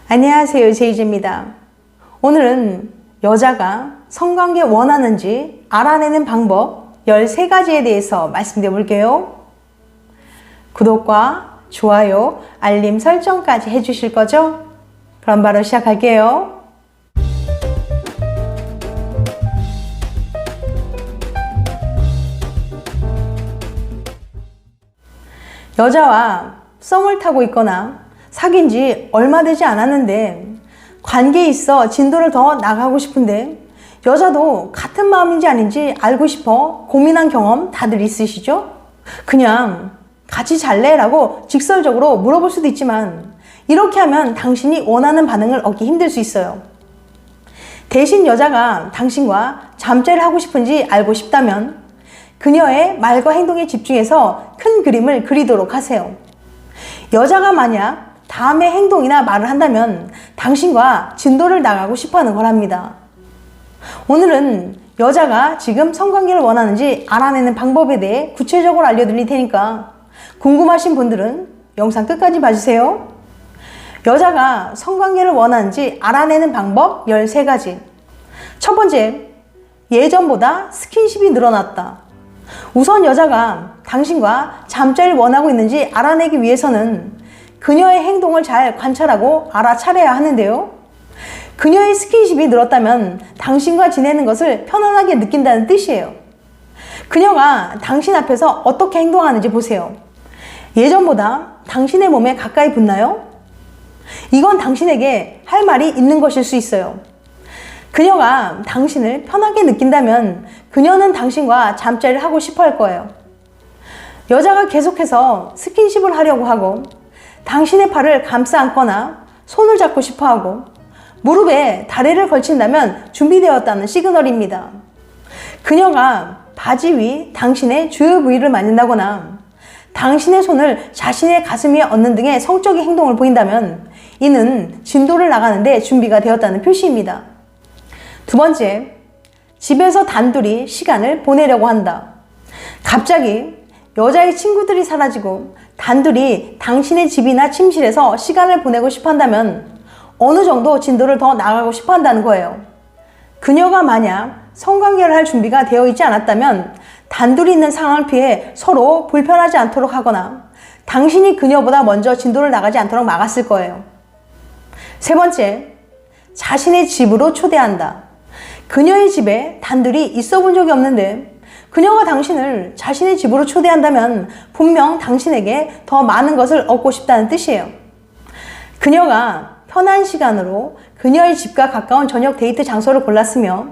안녕하세요, 제이지입니다. 오늘은 여자가 성관계 원하는지 알아내는 방법 13가지에 대해서 말씀드려 볼게요. 구독과 좋아요, 알림 설정까지 해주실 거죠? 그럼 바로 시작할게요. 여자와 썸을 타고 있거나 사귄 지 얼마 되지 않았는데 관계에 있어 진도를 더 나가고 싶은데 여자도 같은 마음인지 아닌지 알고 싶어 고민한 경험 다들 있으시죠? 그냥 같이 잘래? 라고 직설적으로 물어볼 수도 있지만 이렇게 하면 당신이 원하는 반응을 얻기 힘들 수 있어요. 대신 여자가 당신과 잠자리를 하고 싶은지 알고 싶다면 그녀의 말과 행동에 집중해서 큰 그림을 그리도록 하세요. 여자가 만약 다음에 행동이나 말을 한다면 당신과 진도를 나가고 싶어하는 거랍니다. 오늘은 여자가 지금 성관계를 원하는지 알아내는 방법에 대해 구체적으로 알려드릴 테니까 궁금하신 분들은 영상 끝까지 봐주세요. 여자가 성관계를 원하는지 알아내는 방법 13가지. 첫 번째, 예전보다 스킨십이 늘어났다. 우선 여자가 당신과 잠자리를 원하고 있는지 알아내기 위해서는 그녀의 행동을 잘 관찰하고 알아차려야 하는데요. 그녀의 스킨십이 늘었다면 당신과 지내는 것을 편안하게 느낀다는 뜻이에요. 그녀가 당신 앞에서 어떻게 행동하는지 보세요. 예전보다 당신의 몸에 가까이 붙나요? 이건 당신에게 할 말이 있는 것일 수 있어요. 그녀가 당신을 편하게 느낀다면 그녀는 당신과 잠자리를 하고 싶어 할 거예요. 여자가 계속해서 스킨십을 하려고 하고 당신의 팔을 감싸 안거나 손을 잡고 싶어 하고 무릎에 다리를 걸친다면 준비되었다는 시그널입니다. 그녀가 바지 위 당신의 주요 부위를 만진다거나 당신의 손을 자신의 가슴 위에 얹는 등의 성적인 행동을 보인다면 이는 진도를 나가는데 준비가 되었다는 표시입니다. 두 번째, 집에서 단둘이 시간을 보내려고 한다. 갑자기 여자의 친구들이 사라지고 단둘이 당신의 집이나 침실에서 시간을 보내고 싶어 한다면 어느 정도 진도를 더 나가고 싶어 한다는 거예요. 그녀가 만약 성관계를 할 준비가 되어 있지 않았다면 단둘이 있는 상황을 피해 서로 불편하지 않도록 하거나 당신이 그녀보다 먼저 진도를 나가지 않도록 막았을 거예요. 세 번째, 자신의 집으로 초대한다. 그녀의 집에 단둘이 있어 본 적이 없는데 그녀가 당신을 자신의 집으로 초대한다면 분명 당신에게 더 많은 것을 얻고 싶다는 뜻이에요. 그녀가 편한 시간으로 그녀의 집과 가까운 저녁 데이트 장소를 골랐으며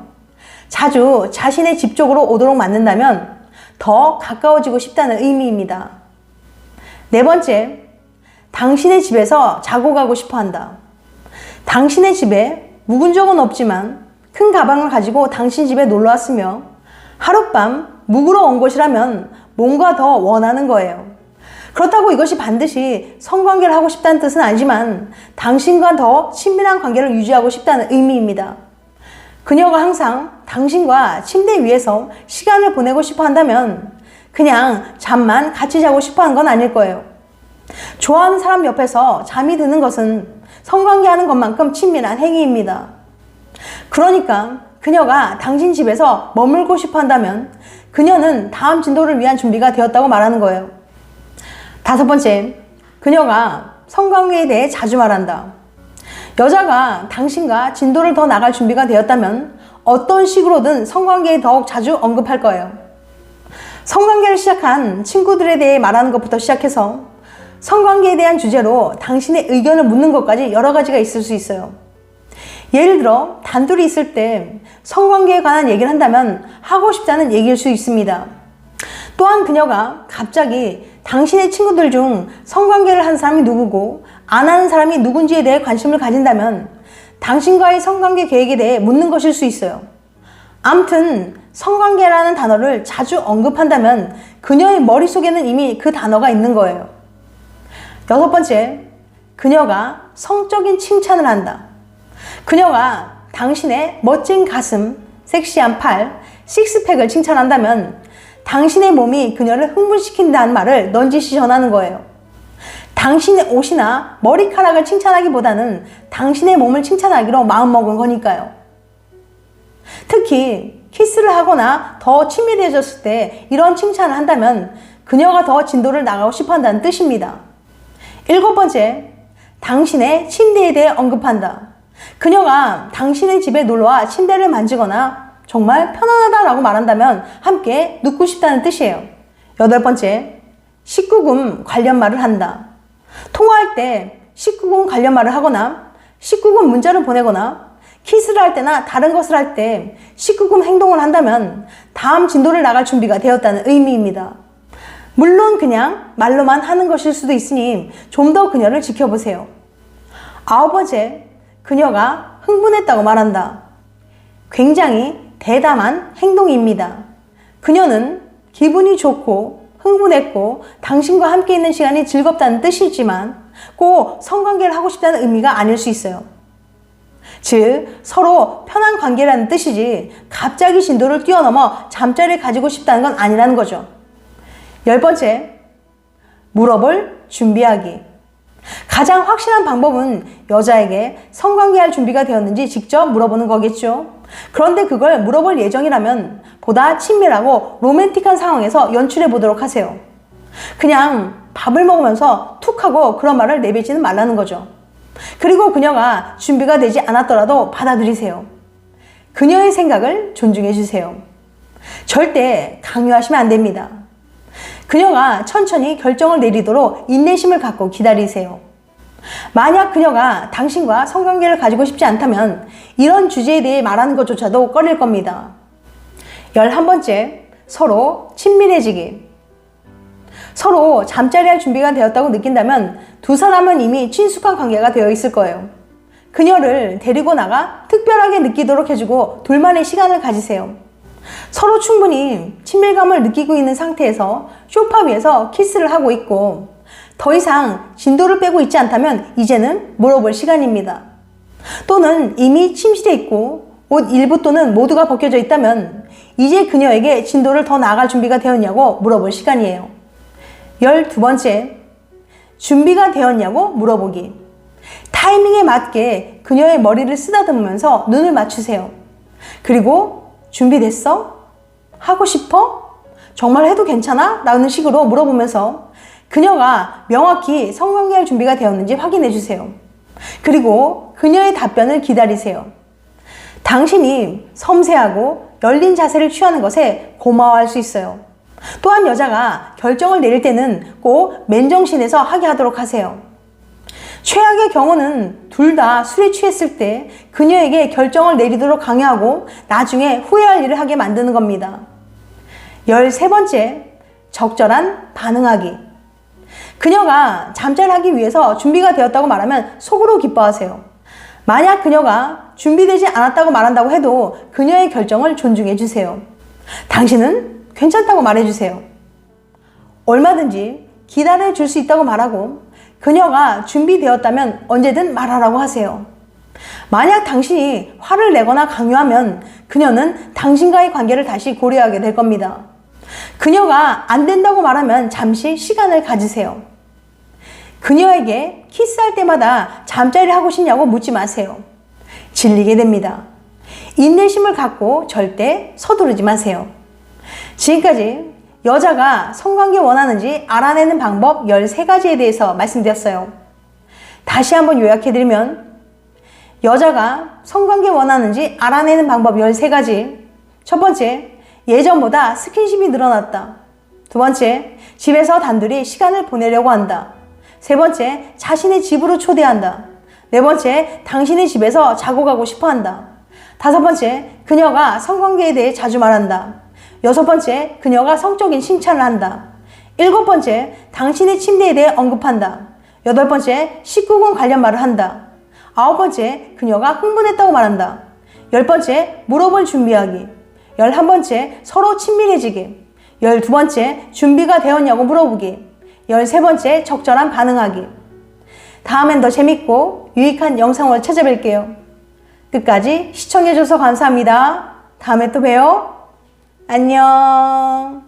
자주 자신의 집 쪽으로 오도록 만든다면 더 가까워지고 싶다는 의미입니다. 네 번째, 당신의 집에서 자고 가고 싶어 한다. 당신의 집에 묵은 적은 없지만 큰 가방을 가지고 당신 집에 놀러 왔으며 하룻밤 묵으러 온 곳이라면 뭔가 더 원하는 거예요. 그렇다고 이것이 반드시 성관계를 하고 싶다는 뜻은 아니지만 당신과 더 친밀한 관계를 유지하고 싶다는 의미입니다. 그녀가 항상 당신과 침대 위에서 시간을 보내고 싶어 한다면 그냥 잠만 같이 자고 싶어 하는 건 아닐 거예요. 좋아하는 사람 옆에서 잠이 드는 것은 성관계하는 것만큼 친밀한 행위입니다. 그러니까 그녀가 당신 집에서 머물고 싶어 한다면 그녀는 다음 진도를 위한 준비가 되었다고 말하는 거예요. 다섯 번째, 그녀가 성관계에 대해 자주 말한다. 여자가 당신과 진도를 더 나갈 준비가 되었다면 어떤 식으로든 성관계에 더욱 자주 언급할 거예요. 성관계를 시작한 친구들에 대해 말하는 것부터 시작해서 성관계에 대한 주제로 당신의 의견을 묻는 것까지 여러 가지가 있을 수 있어요. 예를 들어 단둘이 있을 때 성관계에 관한 얘기를 한다면 하고 싶다는 얘기일 수 있습니다. 또한 그녀가 갑자기 당신의 친구들 중 성관계를 한 사람이 누구고 안 하는 사람이 누군지에 대해 관심을 가진다면 당신과의 성관계 계획에 대해 묻는 것일 수 있어요. 암튼 성관계라는 단어를 자주 언급한다면 그녀의 머릿속에는 이미 그 단어가 있는 거예요. 여섯 번째, 그녀가 성적인 칭찬을 한다. 그녀가 당신의 멋진 가슴, 섹시한 팔, 식스팩을 칭찬한다면 당신의 몸이 그녀를 흥분시킨다는 말을 넌지시 전하는 거예요. 당신의 옷이나 머리카락을 칭찬하기보다는 당신의 몸을 칭찬하기로 마음먹은 거니까요. 특히 키스를 하거나 더 친밀해졌을 때 이런 칭찬을 한다면 그녀가 더 진도를 나가고 싶어 한다는 뜻입니다. 7번째, 당신의 침대에 대해 언급한다. 그녀가 당신의 집에 놀러와 침대를 만지거나 정말 편안하다라고 말한다면 함께 눕고 싶다는 뜻이에요. 8번째, 19금 관련 말을 한다. 통화할 때 19금 관련 말을 하거나 19금 문자를 보내거나 키스를 할 때나 다른 것을 할 때 19금 행동을 한다면 다음 진도를 나갈 준비가 되었다는 의미입니다. 물론 그냥 말로만 하는 것일 수도 있으니 좀 더 그녀를 지켜보세요. 9번째, 그녀가 흥분했다고 말한다. 굉장히 대담한 행동입니다. 그녀는 기분이 좋고 흥분했고 당신과 함께 있는 시간이 즐겁다는 뜻이지만 꼭 성관계를 하고 싶다는 의미가 아닐 수 있어요. 즉 서로 편한 관계라는 뜻이지 갑자기 진도를 뛰어넘어 잠자리를 가지고 싶다는 건 아니라는 거죠. 10번째, 물어볼 준비하기. 가장 확실한 방법은 여자에게 성관계할 준비가 되었는지 직접 물어보는 거겠죠. 그런데 그걸 물어볼 예정이라면 보다 친밀하고 로맨틱한 상황에서 연출해 보도록 하세요. 그냥 밥을 먹으면서 툭 하고 그런 말을 내뱉지는 말라는 거죠. 그리고 그녀가 준비가 되지 않았더라도 받아들이세요. 그녀의 생각을 존중해 주세요. 절대 강요하시면 안 됩니다. 그녀가 천천히 결정을 내리도록 인내심을 갖고 기다리세요. 만약 그녀가 당신과 성관계를 가지고 싶지 않다면 이런 주제에 대해 말하는 것조차도 꺼릴 겁니다. 11번째, 서로 친밀해지기. 서로 잠자리할 준비가 되었다고 느낀다면 두 사람은 이미 친숙한 관계가 되어 있을 거예요. 그녀를 데리고 나가 특별하게 느끼도록 해주고 둘만의 시간을 가지세요. 서로 충분히 친밀감을 느끼고 있는 상태에서 소파 위에서 키스를 하고 있고 더 이상 진도를 빼고 있지 않다면 이제는 물어볼 시간입니다. 또는 이미 침실에 있고 옷 일부 또는 모두가 벗겨져 있다면 이제 그녀에게 진도를 더 나아갈 준비가 되었냐고 물어볼 시간이에요. 12번째, 준비가 되었냐고 물어보기. 타이밍에 맞게 그녀의 머리를 쓰다듬으면서 눈을 맞추세요. 그리고 준비됐어? 하고 싶어? 정말 해도 괜찮아? 라는 식으로 물어보면서 그녀가 명확히 성관계할 준비가 되었는지 확인해 주세요. 그리고 그녀의 답변을 기다리세요. 당신이 섬세하고 열린 자세를 취하는 것에 고마워할 수 있어요. 또한 여자가 결정을 내릴 때는 꼭 맨정신에서 하게 하도록 하세요. 최악의 경우는 둘 다 술에 취했을 때 그녀에게 결정을 내리도록 강요하고 나중에 후회할 일을 하게 만드는 겁니다. 13번째, 적절한 반응하기. 그녀가 잠자리를 하기 위해서 준비가 되었다고 말하면 속으로 기뻐하세요. 만약 그녀가 준비되지 않았다고 말한다고 해도 그녀의 결정을 존중해 주세요. 당신은 괜찮다고 말해주세요. 얼마든지 기다려줄 수 있다고 말하고 그녀가 준비되었다면 언제든 말하라고 하세요. 만약 당신이 화를 내거나 강요하면 그녀는 당신과의 관계를 다시 고려하게 될 겁니다. 그녀가 안 된다고 말하면 잠시 시간을 가지세요. 그녀에게 키스할 때마다 잠자리를 하고 싶냐고 묻지 마세요. 질리게 됩니다. 인내심을 갖고 절대 서두르지 마세요. 지금까지 여자가 성관계 원하는지 알아내는 방법 13가지에 대해서 말씀드렸어요. 다시 한번 요약해드리면 여자가 성관계 원하는지 알아내는 방법 13가지. 첫 번째, 예전보다 스킨십이 늘어났다. 두 번째, 집에서 단둘이 시간을 보내려고 한다. 세 번째, 자신의 집으로 초대한다. 네 번째, 당신의 집에서 자고 가고 싶어 한다. 다섯 번째, 그녀가 성관계에 대해 자주 말한다. 여섯 번째, 그녀가 성적인 칭찬을 한다. 일곱 번째, 당신의 침대에 대해 언급한다. 여덟 번째, 19금 관련 말을 한다. 아홉 번째, 그녀가 흥분했다고 말한다. 열 번째, 물어볼 준비하기. 11번째, 서로 친밀해지기. 12번째, 준비가 되었냐고 물어보기. 13번째, 적절한 반응하기. 다음엔 더 재밌고 유익한 영상으로 찾아뵐게요. 끝까지 시청해줘서 감사합니다. 다음에 또 봬요. 안녕.